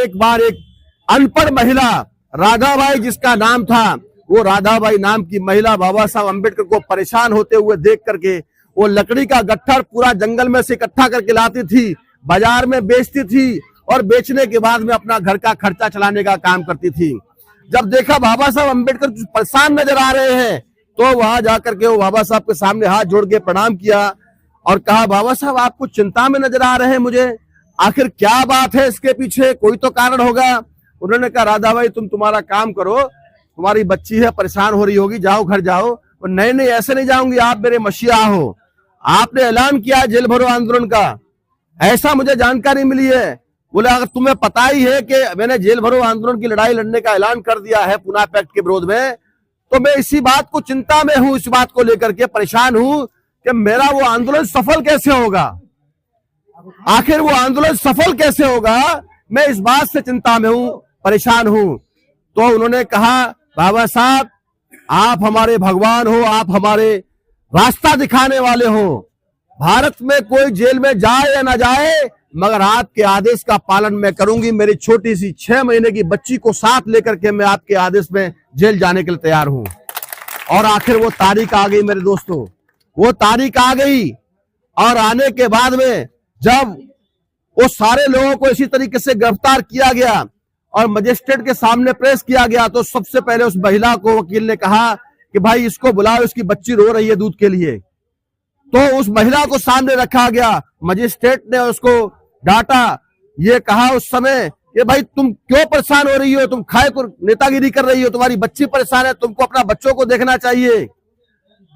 एक बार एक अनपढ़ महिला राधाबाई जिसका नाम था, वो राधाबाई नाम की महिला बाबा साहब अम्बेडकर को परेशान होते हुए देख करके वो लकड़ी का गट्ठर पूरा जंगल में से इकट्ठा करके लाती थी, बाजार में बेचती थी और बेचने के बाद में अपना घर का खर्चा चलाने का काम करती थी। जब देखा बाबा साहब अम्बेडकर परेशान नजर आ रहे हैं तो वहां जाकर के वो बाबा साहब के सामने हाथ जोड़ के प्रणाम किया और कहा, बाबा साहब आप कुछ चिंता में नजर आ रहे हैं मुझे, आखिर क्या बात है इसके पीछे, कोई तो कारण होगा। उन्होंने कहा, राधाबाई तुम तुम्हारा काम करो, तुम्हारी बच्ची है परेशान हो रही होगी, जाओ घर जाओ। और नहीं नहीं ऐसे नहीं जाऊंगी, आप मेरे मसीहा हो, आपने ऐलान किया जेल भरो आंदोलन का, ऐसा मुझे जानकारी मिली है। बोले अगर तुम्हें पता ही है कि मैंने जेल भरो आंदोलन की लड़ाई लड़ने का ऐलान कर दिया है पुना पैक्ट के विरोध में, तो मैं इसी बात को चिंता में हूं, इस बात को लेकर के परेशान हूं कि मेरा वो आंदोलन सफल कैसे होगा, आखिर वो आंदोलन सफल कैसे होगा, मैं इस बात से चिंता में हूं, परेशान हूं। तो उन्होंने कहा, बाबा साहब आप हमारे भगवान हो, आप हमारे रास्ता दिखाने वाले हो, भारत में कोई जेल में जाए या ना जाए मगर आपके आदेश का पालन मैं करूंगी। मेरी छोटी सी 6 महीने की बच्ची को साथ लेकर के मैं आपके आदेश में जेल जाने के लिए तैयार हूं। और आखिर वो तारीख आ गई मेरे दोस्तों, वो तारीख आ गई और आने के बाद में जब वो सारे लोगों को इसी तरीके से गिरफ्तार किया गया और मजिस्ट्रेट के सामने पेश किया गया, तो सबसे पहले उस महिला को वकील ने कहा कि भाई इसको बुलाओ, इसकी बच्ची रो रही है दूध के लिए। तो उस महिला को सामने रखा गया, मजिस्ट्रेट ने उसको डांटा, ये कहा उस समय कि भाई तुम क्यों परेशान हो रही हो, तुम खाए को नेतागिरी कर रही हो, तुम्हारी बच्ची परेशान है, तुमको अपना बच्चों को देखना चाहिए।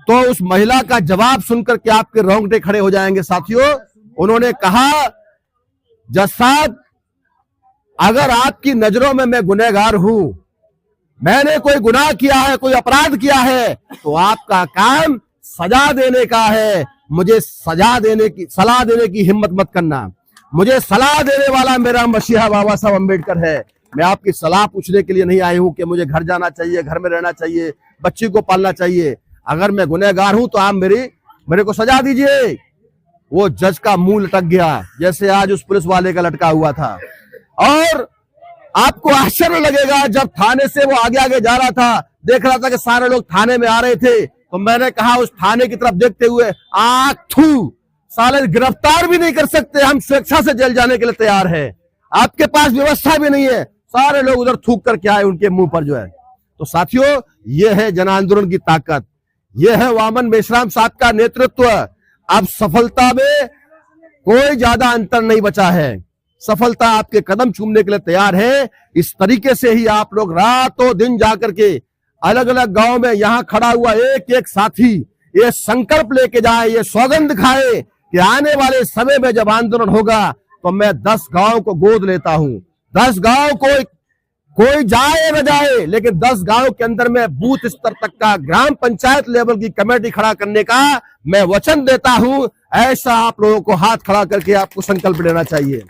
तो उस महिला का जवाब सुनकर के आपके रोंगटे खड़े हो जाएंगे साथियों। उन्होंने कहा, जज साहब अगर आपकी नजरों में मैं गुनहगार हूं, मैंने कोई गुनाह किया है, कोई अपराध किया है, तो आपका काम सजा देने का है, मुझे सजा देने की सलाह देने की हिम्मत मत करना। मुझे सलाह देने वाला मेरा मसीहा बाबा साहब अम्बेडकर है। मैं आपकी सलाह पूछने के लिए नहीं आई हूं कि मुझे घर जाना चाहिए, घर में रहना चाहिए, बच्ची को पालना चाहिए। अगर मैं गुनहगार हूं तो आप मेरे को सजा दीजिए। वो जज का मुंह लटक गया जैसे आज उस पुलिस वाले का लटका हुआ था। और आपको आश्चर्य लगेगा, जब थाने से वो आगे आगे जा रहा था, देख रहा था कि सारे लोग थाने में आ रहे थे, तो मैंने कहा उस थाने की तरफ देखते हुए, आंख थू, साले गिरफ्तार भी नहीं कर सकते, हम स्वेच्छा से जेल जाने के लिए तैयार है, आपके पास व्यवस्था भी नहीं है। सारे लोग उधर थूक करके आए उनके मुंह पर जो है। तो साथियों ये है जन आंदोलन की ताकत, ये है वामन मेश्राम साहब का नेतृत्व। अब सफलता में कोई ज्यादा अंतर नहीं बचा है, सफलता आपके कदम चूमने के लिए तैयार है। इस तरीके से ही आप लोग रातों दिन जाकर के अलग अलग गांव में यहाँ खड़ा हुआ एक एक साथी ये संकल्प लेके जाए, ये सौगंध खाए कि आने वाले समय में जब आंदोलन होगा तो मैं 10 गांव को गोद लेता हूं। 10 गांव को कोई जाए न जाए, लेकिन 10 गांव के अंदर में बूथ स्तर तक का ग्राम पंचायत लेवल की कमेटी खड़ा करने का मैं वचन देता हूं। ऐसा आप लोगों को हाथ खड़ा करके आपको संकल्प लेना चाहिए।